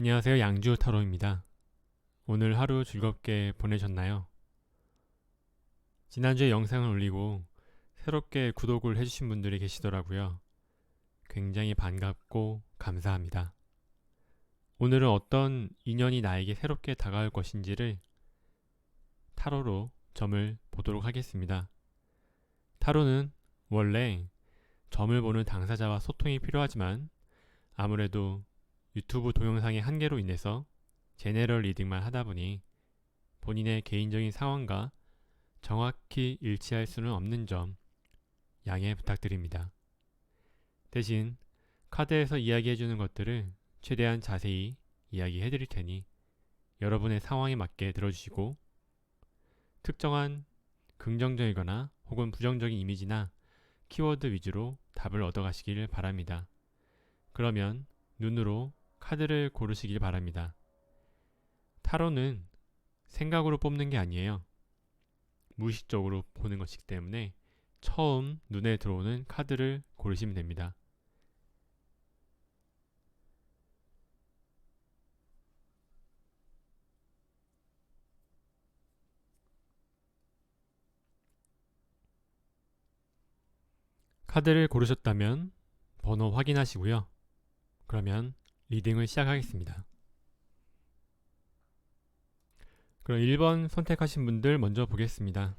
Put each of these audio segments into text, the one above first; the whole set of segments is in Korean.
안녕하세요. 양주 타로입니다. 오늘 하루 즐겁게 보내셨나요? 지난주에 영상을 올리고 새롭게 구독을 해주신 분들이 계시더라고요. 굉장히 반갑고 감사합니다. 오늘은 어떤 인연이 나에게 새롭게 다가올 것인지를 타로로 점을 보도록 하겠습니다. 타로는 원래 점을 보는 당사자와 소통이 필요하지만 아무래도 유튜브 동영상의 한계로 인해서 제네럴 리딩만 하다 보니 본인의 개인적인 상황과 정확히 일치할 수는 없는 점 양해 부탁드립니다. 대신 카드에서 이야기해주는 것들을 최대한 자세히 이야기해드릴 테니 여러분의 상황에 맞게 들어주시고 특정한 긍정적이거나 혹은 부정적인 이미지나 키워드 위주로 답을 얻어가시길 바랍니다. 그러면 눈으로 카드를 고르시길 바랍니다. 타로는 생각으로 뽑는 게 아니에요. 무의식적으로 보는 것이기 때문에 처음 눈에 들어오는 카드를 고르시면 됩니다. 카드를 고르셨다면 번호 확인하시고요. 그러면 리딩을 시작하겠습니다. 그럼 1번 선택하신 분들 먼저 보겠습니다.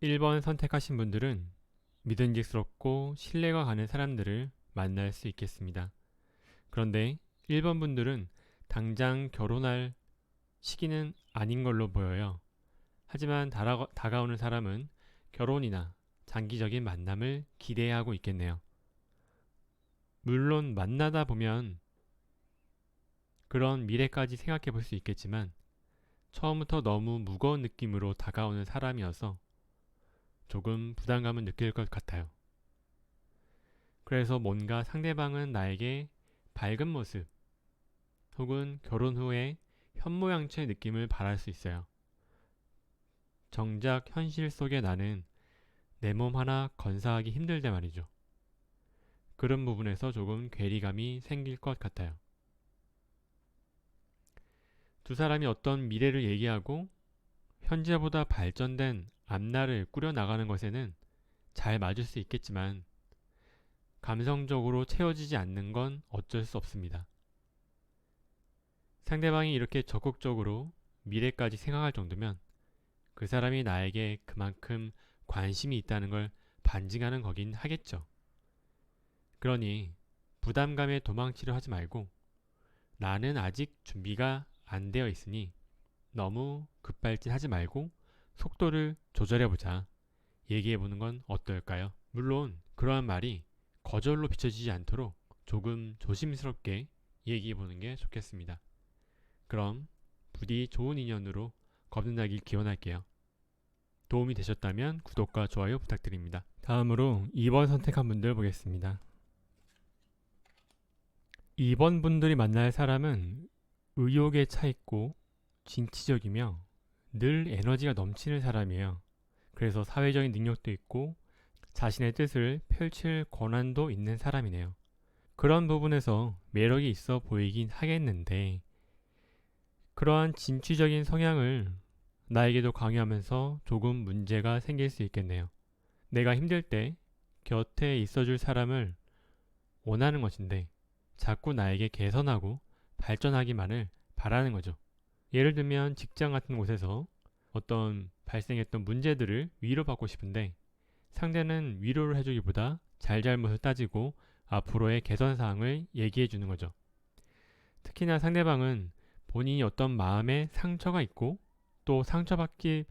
1번 선택하신 분들은 믿음직스럽고 신뢰가 가는 사람들을 만날 수 있겠습니다. 그런데 1번 분들은 당장 결혼할 시기는 아닌 걸로 보여요. 하지만 다가오는 사람은 결혼이나 장기적인 만남을 기대하고 있겠네요. 물론 만나다 보면 그런 미래까지 생각해 볼 수 있겠지만 처음부터 너무 무거운 느낌으로 다가오는 사람이어서 조금 부담감을 느낄 것 같아요. 그래서 뭔가 상대방은 나에게 밝은 모습 혹은 결혼 후에 현모양처의 느낌을 바랄 수 있어요. 정작 현실 속에 나는 내 몸 하나 건사하기 힘들대 말이죠. 그런 부분에서 조금 괴리감이 생길 것 같아요. 두 사람이 어떤 미래를 얘기하고 현재보다 발전된 앞날을 꾸려나가는 것에는 잘 맞을 수 있겠지만 감성적으로 채워지지 않는 건 어쩔 수 없습니다. 상대방이 이렇게 적극적으로 미래까지 생각할 정도면 그 사람이 나에게 그만큼 관심이 있다는 걸 반증하는 거긴 하겠죠. 그러니 부담감에 도망치려 하지 말고 나는 아직 준비가 안 되어 있으니 너무 급발진하지 말고 속도를 조절해보자. 얘기해보는 건 어떨까요? 물론 그러한 말이 거절로 비춰지지 않도록 조금 조심스럽게 얘기해보는 게 좋겠습니다. 그럼 부디 좋은 인연으로 거듭나길 기원할게요. 도움이 되셨다면 구독과 좋아요 부탁드립니다. 다음으로 2번 선택한 분들 보겠습니다. 2번 분들이 만날 사람은 의욕에 차있고 진취적이며 늘 에너지가 넘치는 사람이에요. 그래서 사회적인 능력도 있고 자신의 뜻을 펼칠 권한도 있는 사람이네요. 그런 부분에서 매력이 있어 보이긴 하겠는데 그러한 진취적인 성향을 나에게도 강요하면서 조금 문제가 생길 수 있겠네요. 내가 힘들 때 곁에 있어줄 사람을 원하는 것인데 자꾸 나에게 개선하고 발전하기만을 바라는 거죠. 예를 들면 직장 같은 곳에서 어떤 발생했던 문제들을 위로받고 싶은데 상대는 위로를 해주기보다 잘잘못을 따지고 앞으로의 개선 사항을 얘기해 주는 거죠. 특히나 상대방은 본인이 어떤 마음에 상처가 있고 또 상처받지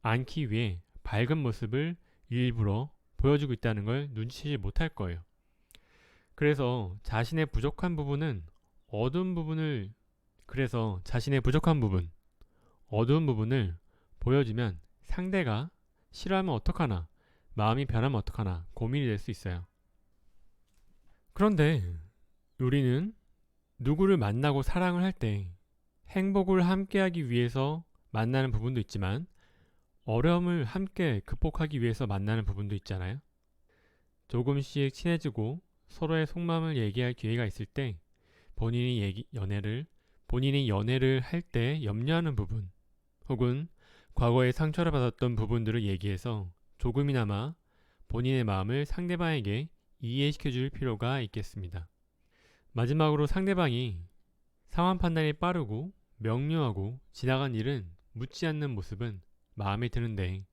않기 위해 밝은 모습을 일부러 보여주고 있다는 걸 눈치채지 못할 거예요. 그래서 자신의 부족한 부분은 어두운 부분을 자신의 부족한 부분, 어두운 부분을 보여주면 상대가 싫어하면 어떡하나, 마음이 변하면 어떡하나 고민이 될 수 있어요. 그런데 우리는 누구를 만나고 사랑을 할 때 행복을 함께하기 위해서 만나는 부분도 있지만 어려움을 함께 극복하기 위해서 만나는 부분도 있잖아요. 조금씩 친해지고 서로의 속마음을 얘기할 기회가 있을 때 본인이 연애를 할 때 염려하는 부분 혹은 과거에 상처를 받았던 부분들을 얘기해서 조금이나마 본인의 마음을 상대방에게 이해시켜 줄 필요가 있겠습니다. 마지막으로 상대방이 상황 판단이 빠르고 명료하고 지나간 일은 묻지 않는 모습은 마음에 드는데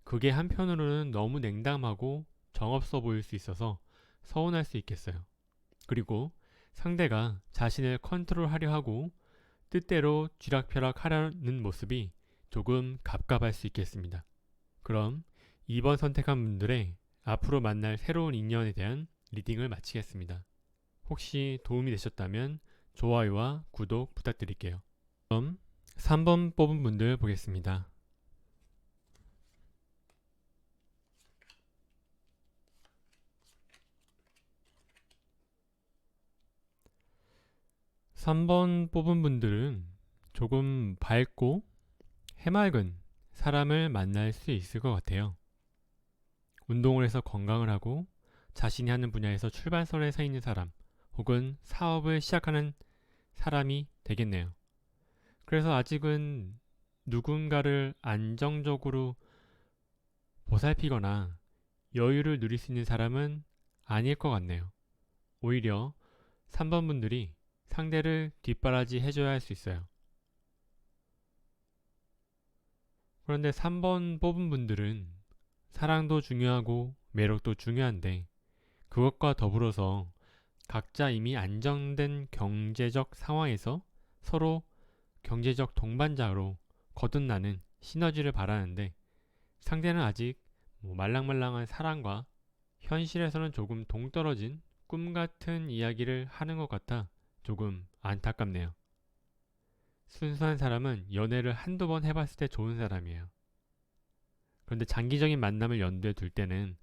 그게 한편으로는 너무 냉담하고 정없어 보일 수 있어서 서운할 수 있겠어요. 그리고 상대가 자신을 컨트롤하려 하고 뜻대로 쥐락펴락 하려는 모습이 조금 갑갑할 수 있겠습니다. 그럼 2번 선택한 분들의 앞으로 만날 새로운 인연에 대한 리딩을 마치겠습니다. 혹시 도움이 되셨다면 좋아요와 구독 부탁드릴게요. 그럼 3번 뽑은 분들 보겠습니다. (3번) 뽑은 분들은 조금 밝고 해맑은 사람을 만날 수 있을 것 같아요. 운동을 해서 건강을 하고 자신이 하는 분야에서 출발선에 서 있는 사람 혹은 사업을 시작하는 사람이 되겠네요. 그래서 아직은 누군가를 안정적으로 보살피거나 여유를 누릴 수 있는 사람은 아닐 것 같네요. 오히려 3번 분들이 상대를 뒷바라지 해줘야 할 수 있어요. 그런데 3번 뽑은 분들은 사랑도 중요하고 매력도 중요한데 그것과 더불어서 각자 이미 안정된 경제적 상황에서 서로 경제적 동반자로 거듭나는 시너지를 바라는데 상대는 아직 말랑말랑한 사랑과 현실에서는 조금 동떨어진 꿈 같은 이야기를 하는 것 같아 조금 안타깝네요. 순수한 사람은 연애를 한두 번 해봤을 때 좋은 사람이에요. 그런데 장기적인 만남을 염두에 둘 때는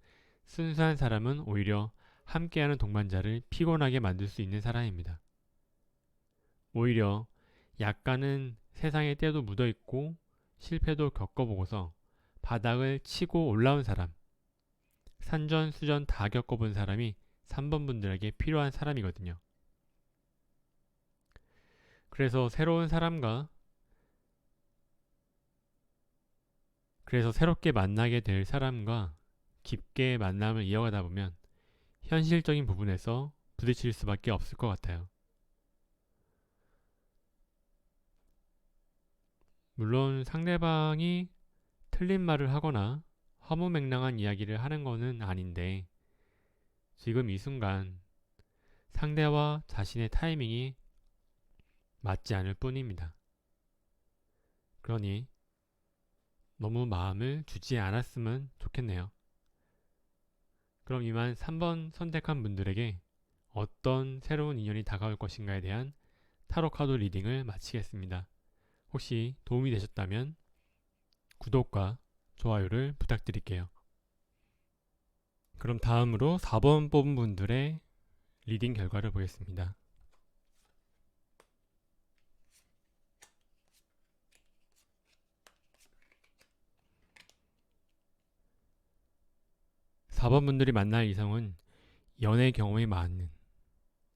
순수한 사람은 오히려 함께하는 동반자를 피곤하게 만들 수 있는 사람입니다. 오히려 약간은 세상의 때도 묻어있고 실패도 겪어보고서 바닥을 치고 올라온 사람, 산전수전 다 겪어본 사람이 3번 분들에게 필요한 사람이거든요. 그래서 새롭게 만나게 될 사람과 깊게 만남을 이어가다 보면 현실적인 부분에서 부딪힐 수밖에 없을 것 같아요. 물론 상대방이 틀린 말을 하거나 허무맹랑한 이야기를 하는 거는 아닌데 지금 이 순간 상대와 자신의 타이밍이 맞지 않을 뿐입니다. 그러니 너무 마음을 주지 않았으면 좋겠네요. 그럼 이만 3번 선택한 분들에게 어떤 새로운 인연이 다가올 것인가에 대한 타로 카드 리딩을 마치겠습니다. 혹시 도움이 되셨다면 구독과 좋아요를 부탁드릴게요. 그럼 다음으로 4번 뽑은 분들의 리딩 결과를 보겠습니다. 4번 분들이 만날 이성은 연애 경험이 많은,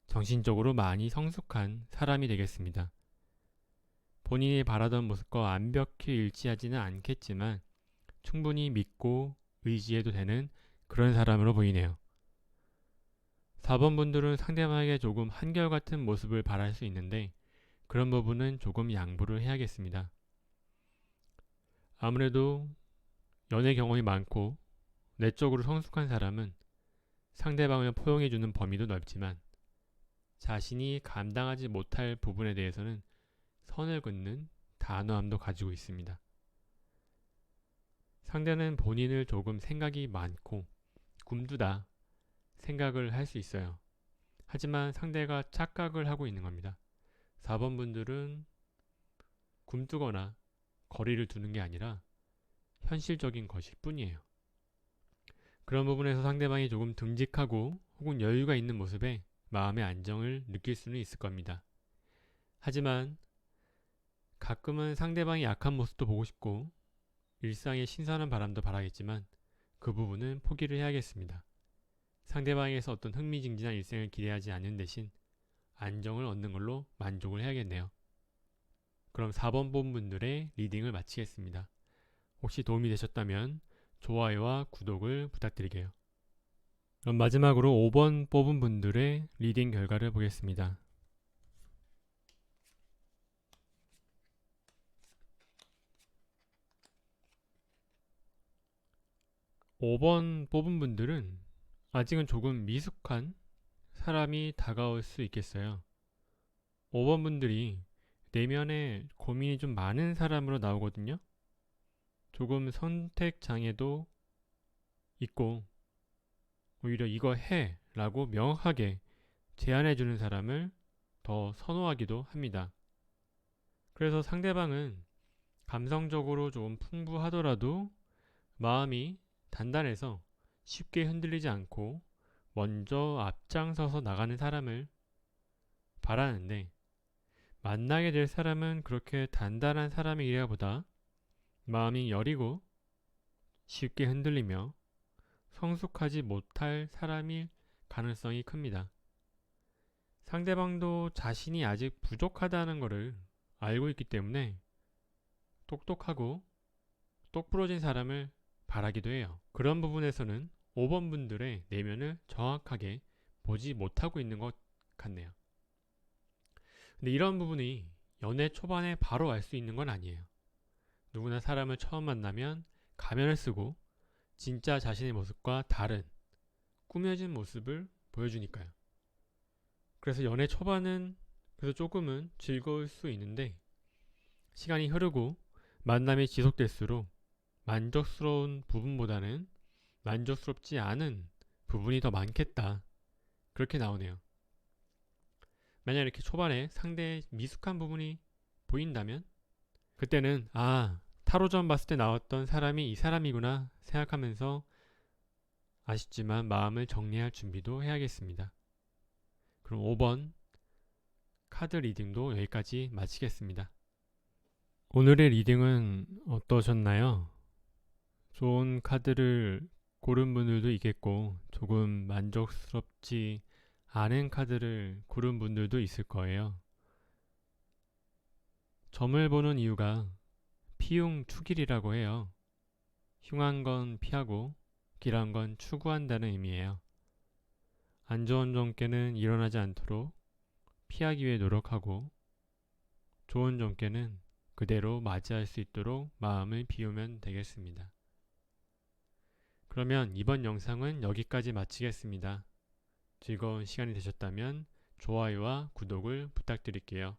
정신적으로 많이 성숙한 사람이 되겠습니다. 본인이 바라던 모습과 완벽히 일치하지는 않겠지만 충분히 믿고 의지해도 되는 그런 사람으로 보이네요. 4번 분들은 상대방에게 조금 한결같은 모습을 바랄 수 있는데 그런 부분은 조금 양보를 해야겠습니다. 아무래도 연애 경험이 많고 내적으로 성숙한 사람은 상대방을 포용해주는 범위도 넓지만 자신이 감당하지 못할 부분에 대해서는 선을 긋는 단호함도 가지고 있습니다. 상대는 본인을 조금 생각이 많고 굼두다 생각을 할 수 있어요. 하지만 상대가 착각을 하고 있는 겁니다. 4번 분들은 굼뜨거나 거리를 두는 게 아니라 현실적인 것일 뿐이에요. 그런 부분에서 상대방이 조금 듬직하고 혹은 여유가 있는 모습에 마음의 안정을 느낄 수는 있을 겁니다. 하지만 가끔은 상대방이 약한 모습도 보고 싶고 일상의 신선한 바람도 바라겠지만 그 부분은 포기를 해야겠습니다. 상대방에게서 어떤 흥미진진한 일생을 기대하지 않는 대신 안정을 얻는 걸로 만족을 해야겠네요. 그럼 4번 뽑은 분들의 리딩을 마치겠습니다. 혹시 도움이 되셨다면 좋아요와 구독을 부탁드릴게요. 그럼 마지막으로 5번 뽑은 분들의 리딩 결과를 보겠습니다. 5번 뽑은 분들은 아직은 조금 미숙한 사람이 다가올 수 있겠어요. 5번 분들이 내면에 고민이 좀 많은 사람으로 나오거든요. 조금 선택 장애도 있고 오히려 이거 해 라고 명확하게 제안해 주는 사람을 더 선호하기도 합니다. 그래서 상대방은 감성적으로 좀 풍부하더라도 마음이 단단해서 쉽게 흔들리지 않고 먼저 앞장서서 나가는 사람을 바라는데, 만나게 될 사람은 그렇게 단단한 사람이기보다 마음이 여리고 쉽게 흔들리며 성숙하지 못할 사람일 가능성이 큽니다. 상대방도 자신이 아직 부족하다는 것을 알고 있기 때문에 똑똑하고 똑부러진 사람을 바라기도 해요. 그런 부분에서는 5번 분들의 내면을 정확하게 보지 못하고 있는 것 같네요. 근데 이런 부분이 연애 초반에 바로 알 수 있는 건 아니에요. 누구나 사람을 처음 만나면 가면을 쓰고 진짜 자신의 모습과 다른 꾸며진 모습을 보여주니까요. 그래서 연애 초반은 그래서 조금은 즐거울 수 있는데 시간이 흐르고 만남이 지속될수록 만족스러운 부분보다는 만족스럽지 않은 부분이 더 많겠다. 그렇게 나오네요. 만약 이렇게 초반에 상대의 미숙한 부분이 보인다면 그때는 타로점 봤을 때 나왔던 사람이 이 사람이구나 생각하면서 아쉽지만 마음을 정리할 준비도 해야겠습니다. 그럼 5번 카드 리딩도 여기까지 마치겠습니다. 오늘의 리딩은 어떠셨나요? 좋은 카드를 고른 분들도 있겠고 조금 만족스럽지 않은 카드를 고른 분들도 있을 거예요. 점을 보는 이유가 피흉투길이라고 해요. 흉한 건 피하고 길한 건 추구한다는 의미예요. 안 좋은 점괘는 일어나지 않도록 피하기 위해 노력하고 좋은 점괘는 그대로 맞이할 수 있도록 마음을 비우면 되겠습니다. 그러면 이번 영상은 여기까지 마치겠습니다. 즐거운 시간이 되셨다면 좋아요와 구독을 부탁드릴게요.